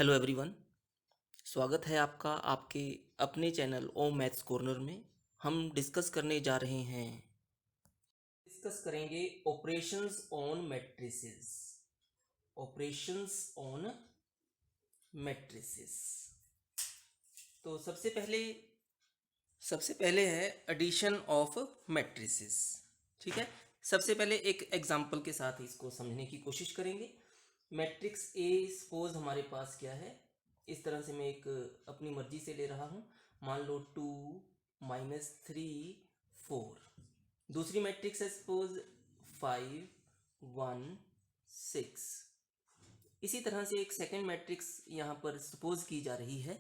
Hello everyone. स्वागत है आपका आपके अपने चैनल ओ मैथ्स कॉर्नर में। हम डिस्कस करने जा रहे हैं, डिस्कस करेंगे operations on matrices. Operations on matrices. तो सबसे पहले है एडिशन ऑफ मैट्रिसेस। ठीक है। सबसे पहले एक एग्जांपल के साथ इसको समझने की कोशिश करेंगे। मैट्रिक्स ए सपोज हमारे पास क्या है, इस तरह से मैं एक अपनी मर्जी से ले रहा हूँ। मान लो 2 - 3 4। दूसरी मैट्रिक्स है सपोज 5 1 6। इसी तरह से एक सेकंड मैट्रिक्स यहाँ पर सपोज की जा रही है।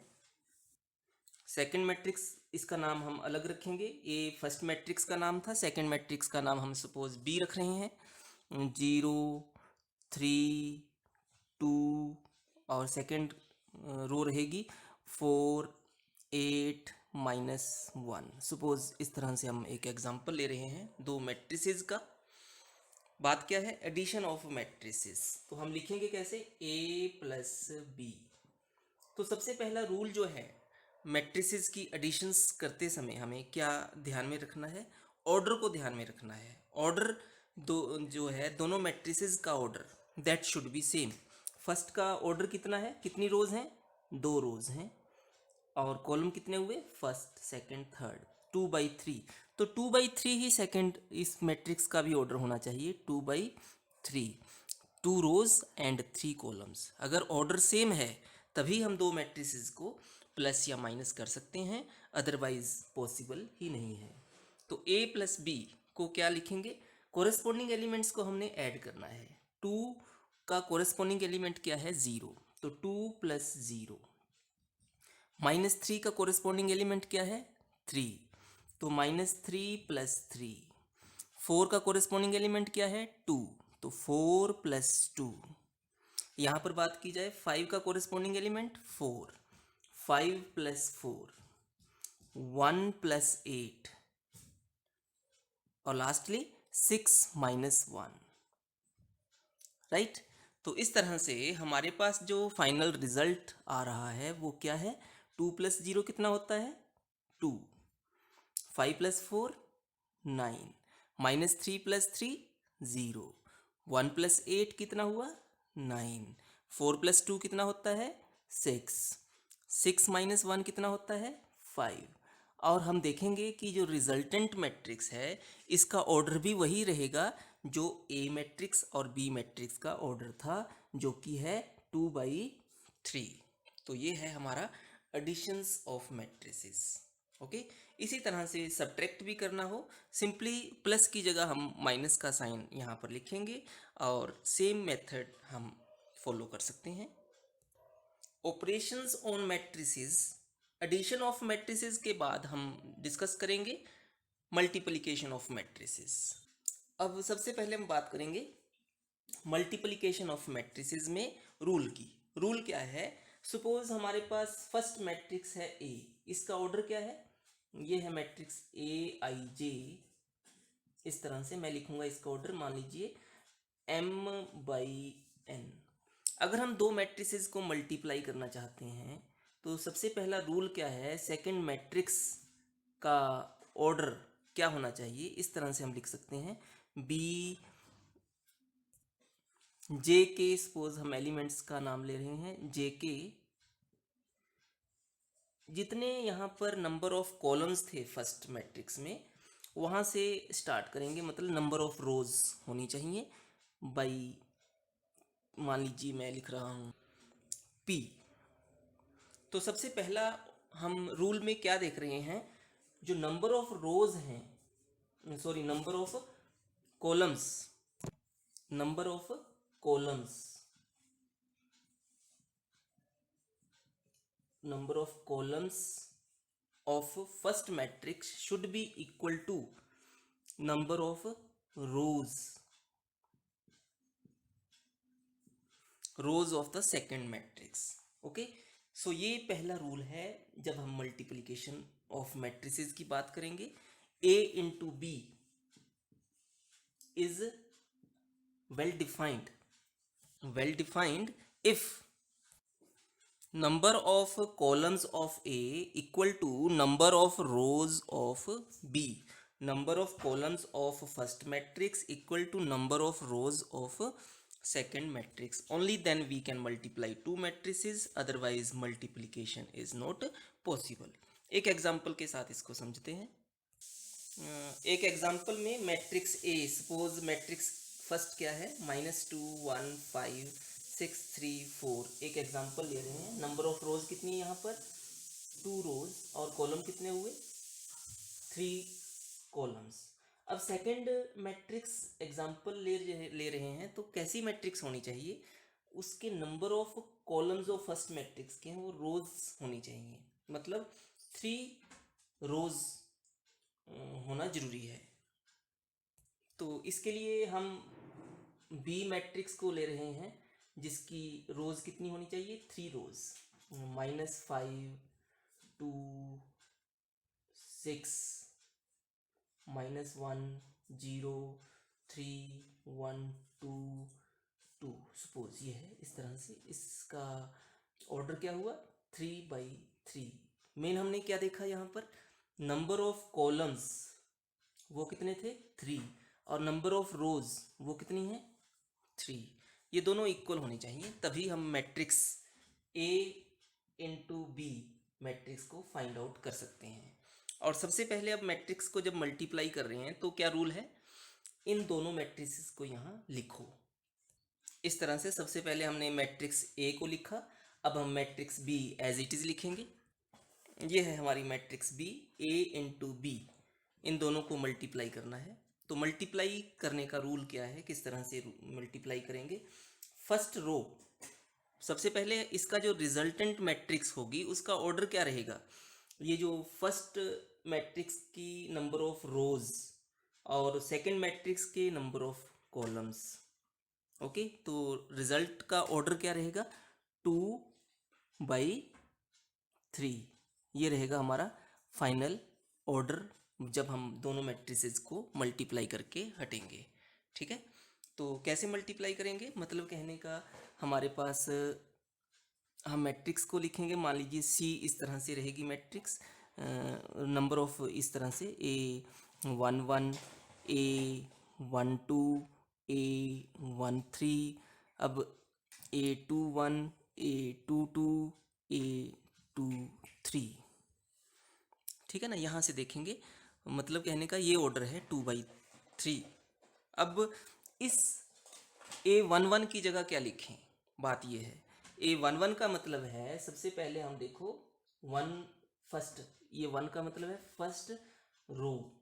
सेकंड मैट्रिक्स, इसका नाम हम अलग रखेंगे। ये फर्स्ट मैट्रिक्स का नाम था, सेकंड मैट्रिक्स का नाम हम सपोज बी रख रहे हैं। 0 3 2 और सेकंड रो रहेगी 4 8 - 1। सपोज इस तरह से हम एक एग्जांपल ले रहे हैं दो मैट्रिसेस का। बात क्या है, एडिशन ऑफ मैट्रिसेस। तो हम लिखेंगे कैसे, a प्लस बी। तो सबसे पहला रूल जो है, मैट्रिसेस की एडिशंस करते समय हमें क्या ध्यान में रखना है, ऑर्डर को ध्यान में रखना है। ऑर्डर दो जो है, दोनों मैट्रिसेस का order that should be same. First का ऑर्डर कितना है, कितनी रोज हैं, 2 रोज हैं। और कॉलम कितने हुए, फर्स्ट सेकंड थर्ड, 2/3। तो 2/3 ही सेकंड इस मैट्रिक्स का भी ऑर्डर होना चाहिए, 2/3। 2 रोज एंड 3 कॉलम्स। अगर ऑर्डर सेम है तभी हम दो मैट्रिसेस को प्लस या माइनस कर सकते हैं, अदरवाइज पॉसिबल ही नहीं है। तो a प्लस बी को क्या लिखेंगे, कोरेस्पोंडिंग एलिमेंट्स को हमने ऐड करना है। 2 का कोरेस्पोंडिंग एलिमेंट क्या है, 0। तो 2 + 0। -3 का कोरेस्पोंडिंग एलिमेंट क्या है, 3। तो -3 + 3। 4 का कोरेस्पोंडिंग एलिमेंट क्या है, 2। तो 4 + 2। यहाँ पर बात की जाए 5 का कोरेस्पोंडिंग एलिमेंट 4। 5 + 4, 1 + 8 और लास्टली 6 - 1। राइट। तो इस तरह से हमारे पास जो फाइनल रिजल्ट आ रहा है वो क्या है, 2 + 0 कितना होता है, 2। 5 + 4 9, -3 + 3 0, 1 + 8 कितना हुआ, 9, 4 + 2 कितना होता है, 6, 6 - 1 कितना होता है, 5। और हम देखेंगे कि जो रिजल्टेंट मैट्रिक्स है इसका ऑर्डर भी वही रहेगा जो ए मैट्रिक्स और बी मैट्रिक्स का ऑर्डर था, जो कि है 2/3। तो ये है हमारा एडिशंस ऑफ मैट्रिसेस। ओके। इसी तरह से सब्ट्रैक्ट भी करना हो, सिंपली प्लस की जगह हम माइनस का साइन यहाँ पर लिखेंगे और सेम मेथड हम फॉलो कर सकते हैं। Operations on matrices, addition of matrices के बाद हम डिस्कस करेंगे मल्टीप्लिकेशन ऑफ मैट्रिसेस। अब सबसे पहले हम बात करेंगे मल्टीप्लिकेशन ऑफ मैट्रिसेस में रूल की। रूल क्या है, सपोज हमारे पास फर्स्ट मैट्रिक्स है ए, इसका ऑर्डर क्या है, ये है मैट्रिक्स AIJ। इस तरह से मैं लिखूंगा इसका ऑर्डर, मान लीजिए M/n। अगर हम दो मैट्रिसेस को मल्टीप्लाई करना चाहते हैं तो सबसे पहला रूल क्या है, सेकंड मैट्रिक्स का ऑर्डर क्या होना चाहिए, इस तरह से हम लिख सकते हैं बी जे के। सपोज हम एलिमेंट्स का नाम ले रहे हैं जे के। जितने यहाँ पर नंबर ऑफ कॉलम्स थे फर्स्ट मैट्रिक्स में, वहाँ से स्टार्ट करेंगे, मतलब नंबर ऑफ रोज होनी चाहिए बाई, मान लीजिए मैं लिख रहा हूँ P। तो सबसे पहला हम रूल में क्या देख रहे हैं, जो नंबर ऑफ रोज हैं, sorry number of columns, number of columns, number of columns of first matrix should be equal to number of rows of the second matrix। Okay. So ये पहला रूल है जब हम मल्टीप्लिकेशन ऑफ मैट्रिसेस की बात करेंगे। A into B is well defined if number of columns of A equal to number of rows of B. Number of columns of first matrix equal to number of rows of second matrix. Only then we can multiply two matrices, otherwise multiplication is not possible. एक example के साथ इसको समझते हैं. एक example में matrix A, suppose matrix first क्या है, -2 1 5 6 3 4. एक एग्जाम्पल ले रहे हैं. नंबर ऑफ रोज कितनी है यहाँ पर, 2 रोज, और कॉलम कितने हुए, 3 कॉलम्स. अब सेकंड मैट्रिक्स एग्जाम्पल ले रहे हैं, तो कैसी मैट्रिक्स होनी चाहिए, उसके number of columns of first matrix के हैं वो रोज होनी चाहिए, मतलब 3 रोज होना जरूरी है. तो इसके लिए हम बी मैट्रिक्स को ले रहे हैं जिसकी रोज कितनी होनी चाहिए, 3 रोज. -5 2 6 -1 0 3 1 2 2. सपोज ये है. इस तरह से इसका ऑर्डर क्या हुआ, 3/3. मेन हमने क्या देखा यहाँ पर, नंबर ऑफ कॉलम्स वो कितने थे, 3, और नंबर ऑफ रोज वो कितनी है, 3. ये दोनों इक्वल होने चाहिए, तभी हम matrix A into B matrix को फाइंड आउट कर सकते हैं. और सबसे पहले अब मैट्रिक्स को जब मल्टीप्लाई कर रहे हैं तो क्या रूल है, इन दोनों मैट्रिक्स को यहाँ लिखो. इस तरह से सबसे पहले हमने मैट्रिक्स ए को लिखा, अब हम matrix B as it is लिखेंगे. ये है हमारी matrix B, A into B, इन दोनों को मल्टीप्लाई करना है. तो मल्टीप्लाई करने का रूल क्या है, किस तरह से मल्टीप्लाई करेंगे. फर्स्ट रो, सबसे पहले इसका जो रिजल्टेंट मैट्रिक्स होगी उसका ऑर्डर क्या रहेगा, ये जो फर्स्ट मैट्रिक्स की नंबर ऑफ रोज और सेकंड मैट्रिक्स के नंबर ऑफ कॉलम्स. ओके, तो रिजल्ट का ऑर्डर क्या रहेगा, 2/3. ये रहेगा हमारा फाइनल ऑर्डर जब हम दोनों मैट्रिसेस को मल्टीप्लाई करके हटेंगे. ठीक है, तो कैसे मल्टीप्लाई करेंगे, मतलब कहने का हमारे पास हम मैट्रिक्स को लिखेंगे. मान लीजिए सी इस तरह से रहेगी मैट्रिक्स, नंबर ऑफ इस तरह से A11 A12 A13, अब A21 A22 A23. ठीक है ना, यहाँ से देखेंगे, मतलब कहने का ये ऑर्डर है 2/3. अब इस A11 की जगह क्या लिखें, बात ये है. A11 का मतलब है, सबसे पहले हम देखो 1 फर्स्ट, ये 1 का मतलब है फर्स्ट रो.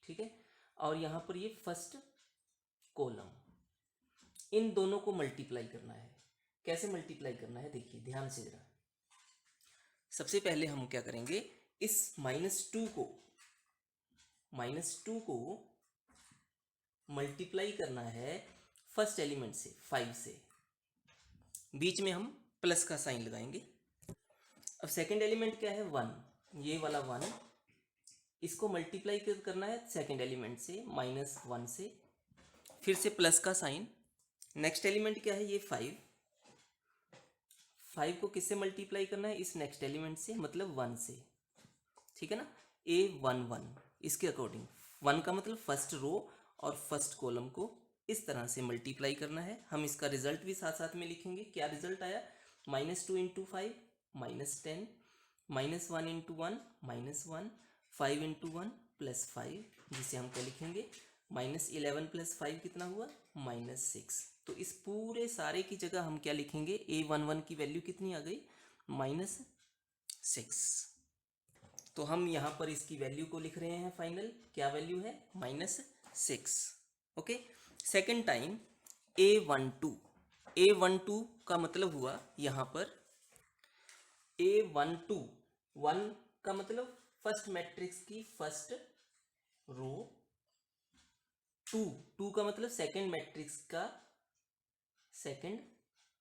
ठीक है, और यहाँ पर ये फर्स्ट कॉलम. इन दोनों को मल्टीप्लाई करना है. कैसे मल्टीप्लाई करना है, देखिए ध्यान से जरा. सबसे पहले हम क्या करेंगे, इस -2 को मल्टीप्लाई करना है फर्स्ट एलिमेंट से, 5 से. बीच में हम प्लस का साइन लगाएंगे. अब सेकंड एलिमेंट क्या है, 1, ये वाला 1, इसको मल्टीप्लाई करना है सेकंड एलिमेंट से, -1 से, फिर से प्लस का साइन. नेक्स्ट एलिमेंट क्या है, ये 5 को किससे मल्टीप्लाई करना है, इस नेक्स्ट एलिमेंट से, मतलब 1 से. ठीक है ना, A11 इसके अकॉर्डिंग 1 का मतलब फर्स्ट रो और फर्स्ट कॉलम को इस तरह से मल्टीप्लाई करना है. हम इसका रिजल्ट भी साथ साथ में लिखेंगे. क्या रिजल्ट आया, -2 × 5 -10, -1 × 1 -1, 5 × 1 +5, जिसे हम क्या लिखेंगे, -11 + 5 कितना हुआ, -6. तो इस पूरे सारे की जगह हम क्या लिखेंगे, A11 की वैल्यू कितनी आ गई, -6. तो हम यहाँ पर इसकी वैल्यू को लिख रहे हैं फाइनल, क्या वैल्यू है, -6. ओके, सेकेंड टाइम A12 का मतलब हुआ यहाँ पर A12, 1 का मतलब फर्स्ट मैट्रिक्स की फर्स्ट रो, 2 का मतलब सेकंड मैट्रिक्स का सेकंड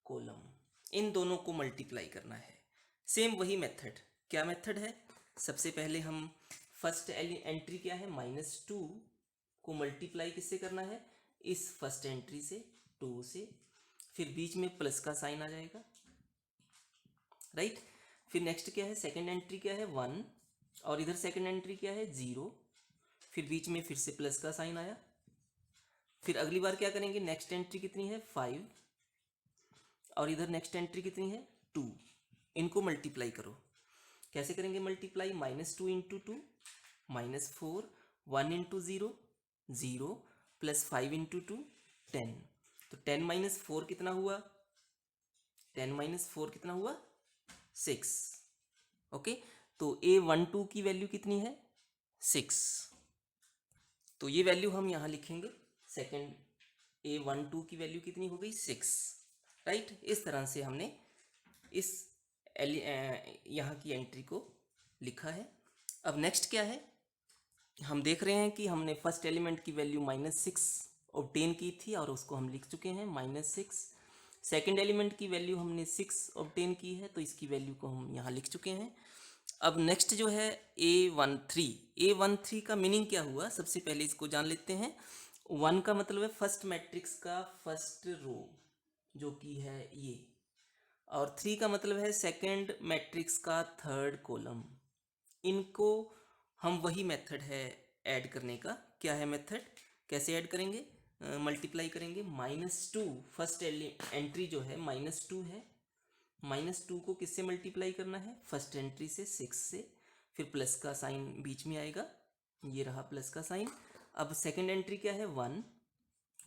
कॉलम. इन दोनों को मल्टीप्लाई करना है. सेम वही मेथड, क्या मेथड है, सबसे पहले हम फर्स्ट एंट्री क्या है, -2 को मल्टीप्लाई किससे करना है, इस फर्स्ट एंट्री से, 2 से, फिर बीच में प्लस का साइन आ जाएगा, राइट। फिर नेक्स्ट क्या है, सेकंड एंट्री क्या है 1, और इधर सेकंड एंट्री क्या है 0, फिर बीच में फिर से प्लस का साइन आया। फिर अगली बार क्या करेंगे, नेक्स्ट एंट्री कितनी है 5, और इधर नेक्स्ट एंट्री कितनी है 2, इनको मल्टीप्लाई करो। कैसे करेंगे multiply, -2 into 2 -4, 1 into 0 0, plus 5 into 2 10। तो 10 माइनस 4 कितना हुआ, 10 माइनस 4 कितना हुआ 6। ओके, तो A12 की वैल्यू कितनी है 6। तो ये वैल्यू हम यहाँ लिखेंगे, सेकंड A12 की वैल्यू कितनी हो गई 6, राइट। इस तरह से हमने इस यहाँ की एंट्री को लिखा है। अब नेक्स्ट क्या है, हम देख रहे हैं कि हमने फर्स्ट एलिमेंट की वैल्यू -6 ऑब्टेन की थी और उसको हम लिख चुके हैं -6। सेकंड एलिमेंट की वैल्यू हमने 6 ऑब्टेन की है, तो इसकी वैल्यू को हम यहाँ लिख चुके हैं। अब नेक्स्ट जो है A13 का मीनिंग क्या हुआ, सबसे पहले इसको जान लेते हैं। 1 का मतलब है फर्स्ट मैट्रिक्स का फर्स्ट रो, जो कि है ये, और 3 का मतलब है सेकंड मैट्रिक्स का थर्ड कॉलम। इनको हम वही मेथड है ऐड करने का, क्या है मेथड, कैसे ऐड करेंगे, मल्टीप्लाई करेंगे। -2 फर्स्ट एंट्री जो है -2 है, -2 को किससे मल्टीप्लाई करना है, फर्स्ट एंट्री से 6 से, फिर प्लस का साइन बीच में आएगा, ये रहा प्लस का साइन। अब सेकंड एंट्री क्या है 1,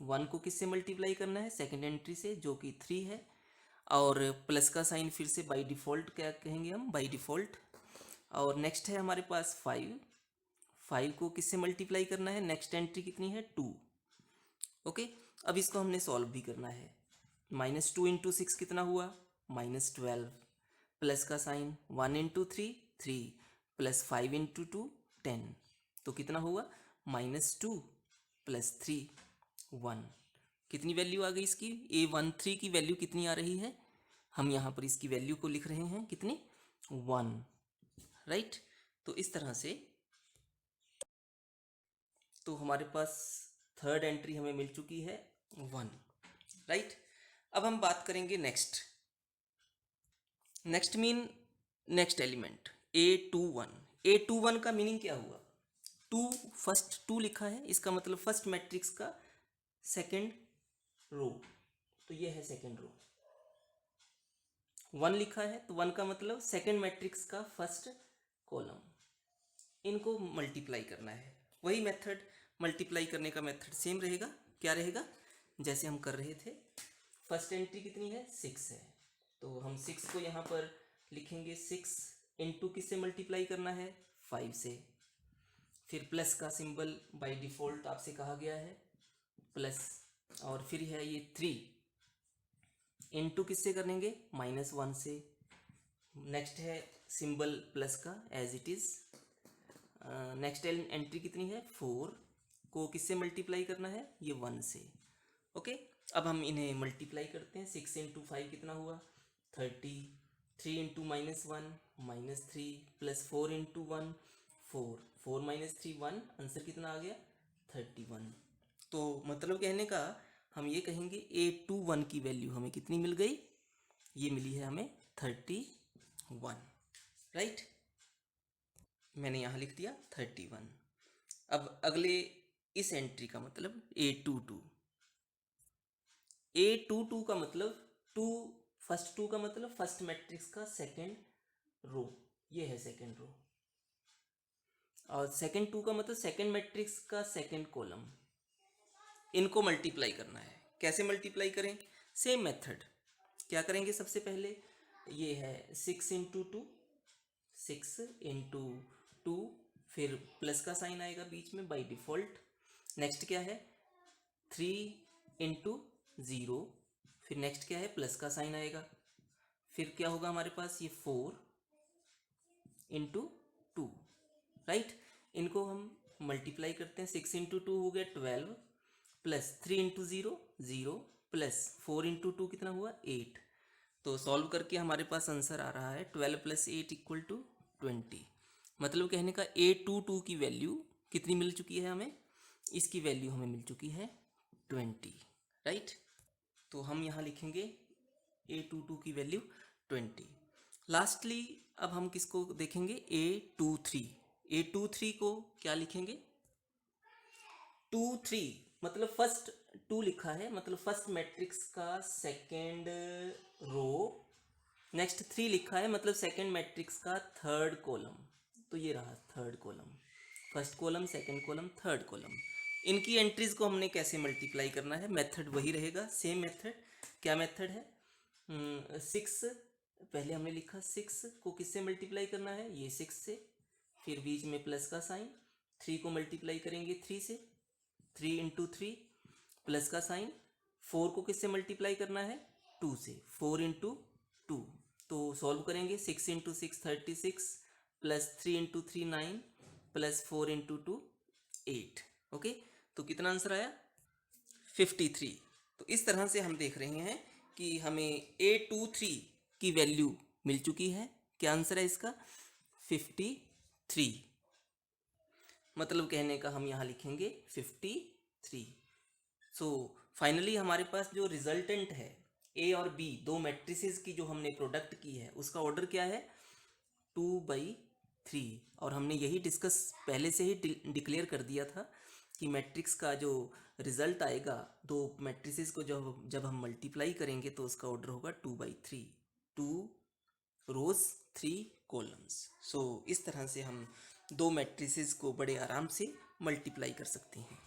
1 को किससे मल्टीप्लाई करना है, सेकंड एंट्री से जो कि 3 है, और प्लस का साइन फिर से बाय डिफ़ॉल्ट क्या कहेंगे हम, बाय डिफ़ॉल्ट। और नेक्स्ट है हमारे पास 5, 5 को किससे मल्टीप्लाई करना है, नेक्स्ट एंट्री कितनी है 2। ओके, अब इसको हमने सॉल्व भी करना है। -2 इंटू 6 कितना हुआ -12, प्लस का साइन 1 इंटू 3 3, प्लस 5 इंटू 2 10, तो कितना हुआ -2 प्लस 3 1। कितनी वैल्यू आ गई इसकी, A13 की वैल्यू कितनी आ रही है, हम यहाँ पर इसकी वैल्यू को लिख रहे हैं कितनी 1, राइट। तो इस तरह से तो हमारे पास थर्ड एंट्री हमें मिल चुकी है 1, राइट। अब हम बात करेंगे next, next mean next element A21 का मीनिंग क्या हुआ, 2 फर्स्ट 2 लिखा है, इसका मतलब फर्स्ट मैट्रिक्स का सेकंड रो, तो ये है सेकंड रो। 1 लिखा है तो 1 का मतलब सेकंड मैट्रिक्स का फर्स्ट कॉलम, इनको मल्टीप्लाई करना है। वही मेथड, मल्टीप्लाई करने का मेथड सेम रहेगा, क्या रहेगा, जैसे हम कर रहे थे। फर्स्ट एंट्री कितनी है 6 है, तो हम 6 को यहाँ पर लिखेंगे 6 इंटू किससे मल्टीप्लाई करना है 5 से, फिर प्लस का सिंबल बाय डिफ़ॉल्ट आपसे कहा गया है प्लस, और फिर है ये 3 इंटू किससे करेंगे -1 से, नेक्स्ट है सिंबल प्लस का as it is. Next entry कितनी है 4 को किससे मल्टीप्लाई करना है, ये 1 से। ओके, अब हम इन्हें मल्टीप्लाई करते हैं। 6 इंटू 5 कितना हुआ 30, 3 into -1 -3, plus 4 into 1 4, 4 minus 3 1, answer कितना आ गया 31। तो मतलब कहने का हम ये कहेंगे A21 की वैल्यू हमें कितनी मिल गई, ये मिली है हमें 31, राइट। मैंने यहाँ लिख दिया 31। अब अगले इस एंट्री का मतलब A22 का मतलब 2, फर्स्ट 2 का मतलब फर्स्ट मैट्रिक्स का सेकंड रो, ये है सेकंड रो, और सेकंड 2 का मतलब सेकंड मैट्रिक्स का सेकंड कॉलम, इनको मल्टीप्लाई करना है। कैसे मल्टीप्लाई करें, सेम मेथड, क्या करेंगे सबसे पहले, ये है 6 इंटू 2, 6 इंटू 2, फिर प्लस का साइन आएगा बीच में बाय डिफ़ॉल्ट। नेक्स्ट क्या है 3 इंटू 0, फिर नेक्स्ट क्या है प्लस का साइन आएगा, फिर क्या होगा हमारे पास ये 4 इंटू 2, राइट। इनको हम मल्टीप्लाई करते हैं, 6 इंटू 2 हो गया 12, प्लस 3 इंटू 0 0, प्लस 4 इंटू 2 कितना हुआ 8। तो सॉल्व करके हमारे पास आंसर आ रहा है 12 प्लस 8 इक्वल टू 20। मतलब कहने का A22 की वैल्यू कितनी मिल चुकी है हमें, इसकी वैल्यू हमें मिल चुकी है 20, राइट। तो हम यहाँ लिखेंगे A22 की वैल्यू 20। लास्टली अब हम किसको देखेंगे, A23। A23 को क्या लिखेंगे, 2 3, मतलब फर्स्ट 2 लिखा है, मतलब फर्स्ट मैट्रिक्स का सेकेंड रो, नेक्स्ट 3 लिखा है मतलब सेकेंड मैट्रिक्स का थर्ड कॉलम। तो ये रहा third column, first column, second column, third column. इनकी एंट्रीज को हमने कैसे मल्टीप्लाई करना है, मेथड वही रहेगा, सेम मेथड। क्या मेथड है, 6, पहले हमने लिखा 6 को किससे मल्टीप्लाई करना है, ये 6 से, फिर बीच में प्लस का साइन, 3 को मल्टीप्लाई करेंगे 3 से, 3 इंटू 3 प्लस का साइन, 4 को किससे मल्टीप्लाई करना है, 2 से, 4 इंटू 2। तो सॉल्व करेंगे, 6 into 6 36, plus 3 into 3 9, plus 4 into 2 8। Okay, तो कितना आंसर आया, 53। तो इस तरह से हम देख रहे हैं कि हमें A23 की वैल्यू मिल चुकी है। क्या आंसर है इसका, 53। मतलब कहने का हम यहाँ लिखेंगे 53। सो फाइनली हमारे पास जो रिजल्टेंट है ए और बी, दो मैट्रिसेस की जो हमने प्रोडक्ट की है, उसका ऑर्डर क्या है, 2/3। और हमने यही डिस्कस पहले से ही डिक्लेयर कर दिया था कि मैट्रिक्स का जो रिजल्ट आएगा, दो मैट्रिसेस को जब जब हम मल्टीप्लाई करेंगे तो उसका ऑर्डर होगा 2/3, 2 रोज 3 कॉलम्स। सो इस तरह से हम दो मैट्रिसेस को बड़े आराम से मल्टीप्लाई कर सकते हैं।